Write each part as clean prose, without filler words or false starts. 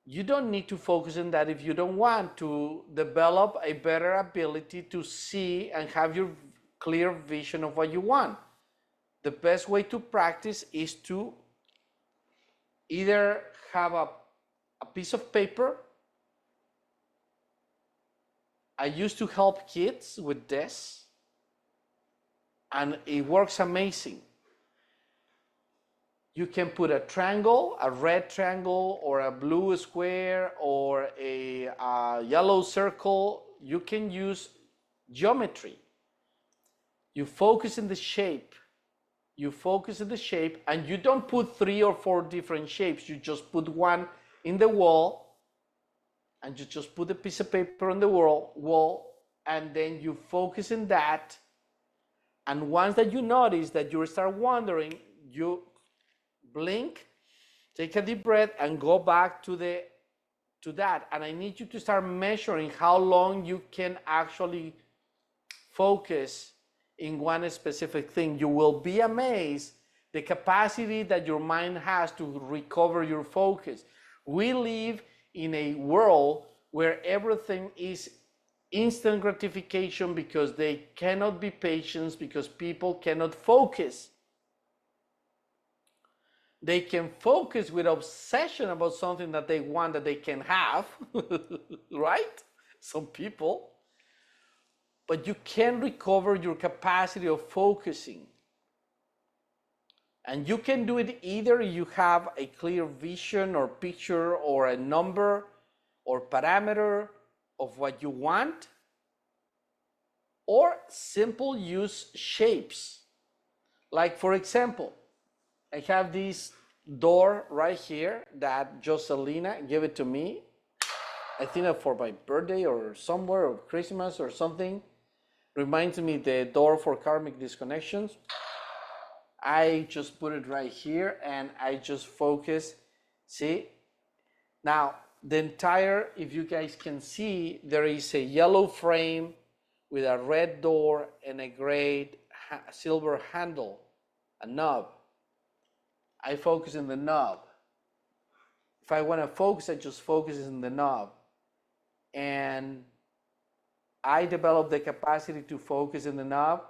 You don't need to focus on that if you don't want to develop a better ability to see and have your clear vision of what you want. The best way to practice is to either have a piece of paper. I used to help kids with this, and it works amazing. You can put a triangle, a red triangle, or a blue square, or a yellow circle. You can use geometry. You focus in the shape. You focus in the shape, and you don't put 3 or 4 different shapes. You just put one in the wall, and you just put a piece of paper on the wall, and then you focus in that. And once that you notice that you start wandering, you blink, take a deep breath, and go back to that. And I need you to start measuring how long you can actually focus in one specific thing. You will be amazed the capacity that your mind has to recover your focus. We live in a world where everything is instant gratification because they cannot be patient, because people cannot focus. They can focus with obsession about something that they want that they can have, right? Some people. But you can recover your capacity of focusing. And you can do it either you have a clear vision or picture or a number or parameter of what you want, or simple use shapes. Like, for example, I have this door right here that Jocelina gave it to me. I think for my birthday or somewhere, or Christmas or something. Reminds me the door for karmic disconnections. I just put it right here and I just focus. See? Now, the entire, if you guys can see, there is a yellow frame with a red door and a gray silver handle, a knob. I focus in the knob. If I want to focus, I just focus in the knob. And I develop the capacity to focus in the knob,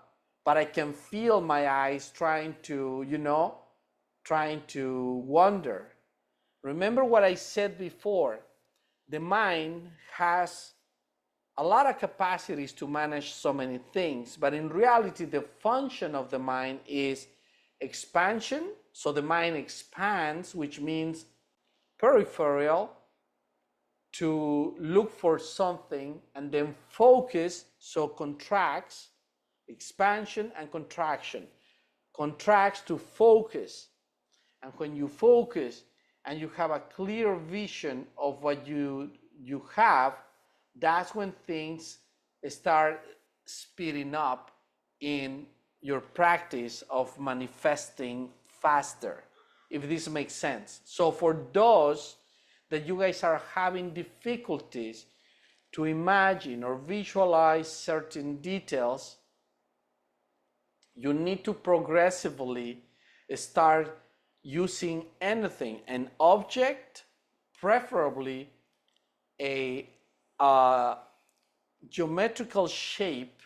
but I can feel my eyes trying to, trying to wander. Remember what I said before, the mind has a lot of capacities to manage so many things, but in reality, the function of the mind is expansion. So the mind expands, which means peripheral, to look for something, and then focus, so contracts, expansion and contraction. Contracts to focus. And when you focus and you have a clear vision of what you have, that's when things start speeding up in your practice of manifesting faster, if this makes sense. So for those that you guys are having difficulties to imagine or visualize certain details, you need to progressively start using anything, an object, preferably a geometrical shape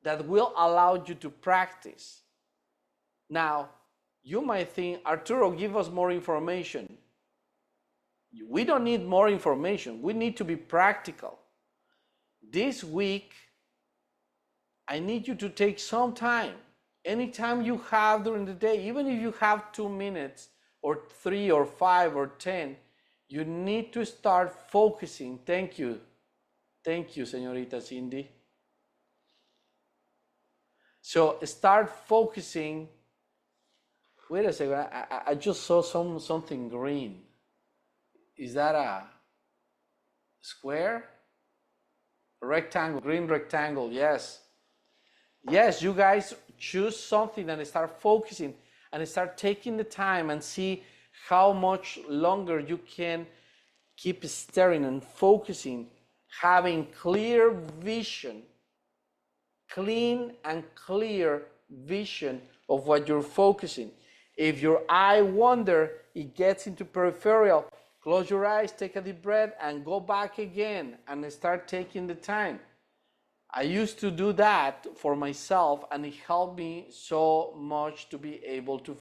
that will allow you to practice. Now, you might think, Arturo, give us more information. We don't need more information. We need to be practical. This week, I need you to take some time. Anytime you have during the day, even if you have 2 minutes or 3 or 5 or 10, you need to start focusing. Thank you. Thank you, Señorita Cindy. So start focusing. Wait a second, I just saw something green. Is that a square? A rectangle, green rectangle, yes. Yes, you guys choose something and start focusing and start taking the time and see how much longer you can keep staring and focusing, having clear vision, clean and clear vision of what you're focusing. If your eye wander, it gets into peripheral. Close your eyes, take a deep breath, and go back again and start taking the time. I used to do that for myself, and it helped me so much to be able to